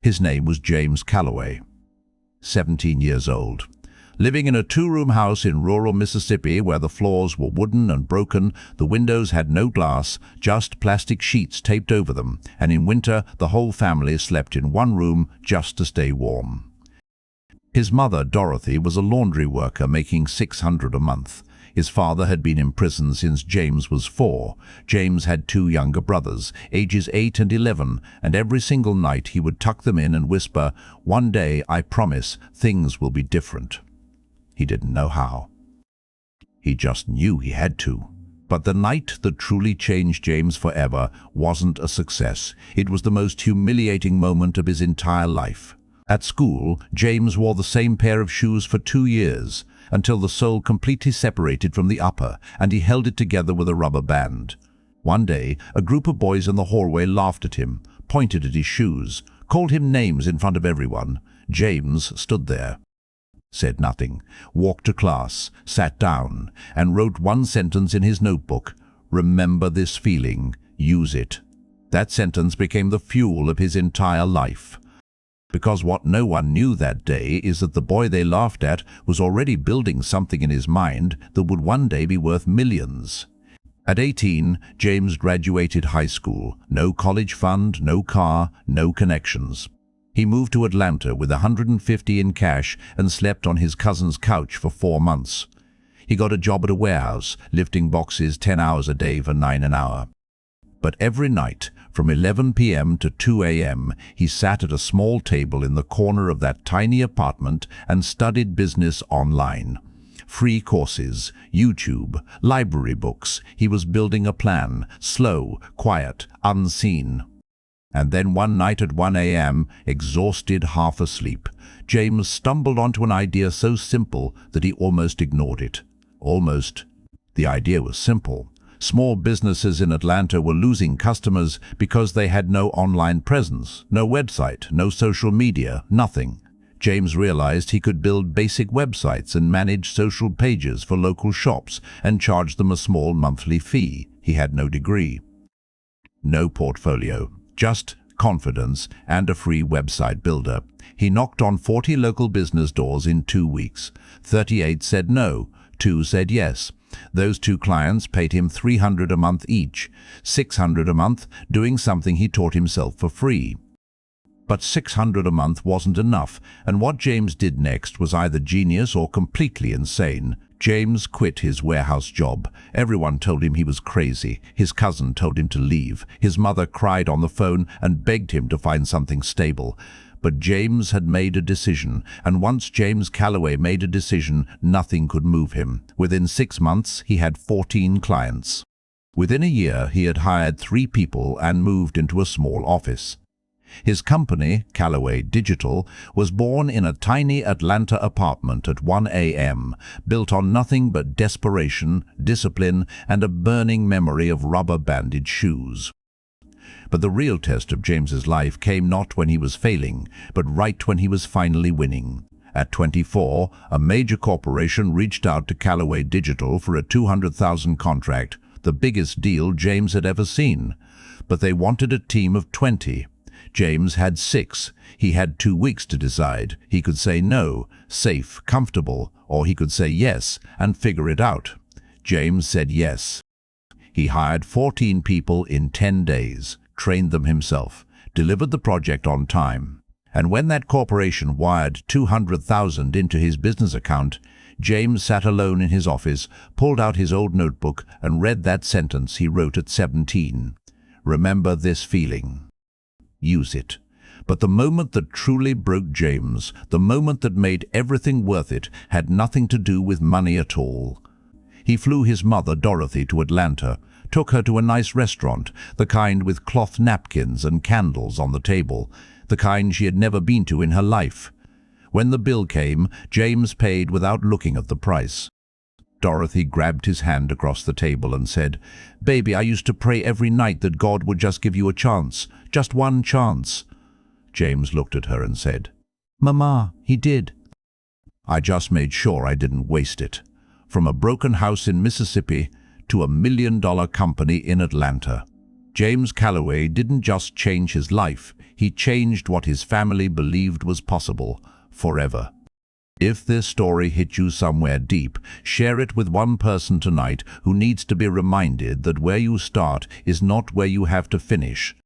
His name was James Calloway, 17 years old. Living in a two-room house in rural Mississippi where the floors were wooden and broken, the windows had no glass, just plastic sheets taped over them, and in winter the whole family slept in one room just to stay warm. His mother, Dorothy, was a laundry worker making $600 a month. His father had been in prison since James was 4. James had 2 younger brothers, ages 8 and 11, and every single night he would tuck them in and whisper, "One day, I promise, things will be different." He didn't know how. He just knew he had to. But the night that truly changed James forever wasn't a success. It was the most humiliating moment of his entire life. At school, James wore the same pair of shoes for 2 years, until the sole completely separated from the upper, and he held it together with a rubber band. One day, a group of boys in the hallway laughed at him, pointed at his shoes, called him names in front of everyone. James stood there, said nothing, walked to class, sat down, and wrote one sentence in his notebook: "Remember this feeling, use it." That sentence became the fuel of his entire life. Because what no one knew that day is that the boy they laughed at was already building something in his mind that would one day be worth millions. At 18, James graduated high school. No college fund, no car, no connections. He moved to Atlanta with $150 in cash and slept on his cousin's couch for 4 months. He got a job at a warehouse, lifting boxes 10 hours a day for $9 an hour. But every night, from 11 p.m. to 2 a.m., he sat at a small table in the corner of that tiny apartment and studied business online. Free courses, YouTube, library books. He was building a plan, slow, quiet, unseen. And then one night at 1 a.m., exhausted, half asleep, James stumbled onto an idea so simple that he almost ignored it. Almost. The idea was simple. Small businesses in Atlanta were losing customers because they had no online presence, no website, no social media, nothing. James realized he could build basic websites and manage social pages for local shops and charge them a small monthly fee. He had no degree, no portfolio, just confidence and a free website builder. He knocked on 40 local business doors in 2 weeks. 38 said no, 2 said yes. Those 2 clients paid him $300 a month each, $600 a month doing something he taught himself for free. But $600 a month wasn't enough, and what James did next was either genius or completely insane. James quit his warehouse job. Everyone told him he was crazy. His cousin told him to leave. His mother cried on the phone and begged him to find something stable. But James had made a decision, and once James Calloway made a decision, nothing could move him. Within 6 months, he had 14 clients. Within a year, he had hired 3 people and moved into a small office. His company, Calloway Digital, was born in a tiny Atlanta apartment at 1 a.m., built on nothing but desperation, discipline, and a burning memory of rubber-banded shoes. But the real test of James's life came not when he was failing, but right when he was finally winning. At 24, a major corporation reached out to Calloway Digital for a $200,000 contract, the biggest deal James had ever seen. But they wanted a team of 20. James had 6. He had 2 weeks to decide. He could say no, safe, comfortable, or he could say yes and figure it out. James said yes. He hired 14 people in 10 days, trained them himself, delivered the project on time. And when that corporation wired $200,000 into his business account, James sat alone in his office, pulled out his old notebook, and read that sentence he wrote at 17. Remember this feeling. Use it. But the moment that truly broke James, the moment that made everything worth it, had nothing to do with money at all. He flew his mother, Dorothy, to Atlanta, took her to a nice restaurant, the kind with cloth napkins and candles on the table, the kind she had never been to in her life. When the bill came, James paid without looking at the price. Dorothy grabbed his hand across the table and said, "Baby, I used to pray every night that God would just give you a chance, just one chance." James looked at her and said, "Mama, he did." I just made sure I didn't waste it. From a broken house in Mississippi to $1 million company in Atlanta. James Calloway didn't just change his life, he changed what his family believed was possible, forever. If this story hit you somewhere deep, share it with one person tonight who needs to be reminded that where you start is not where you have to finish.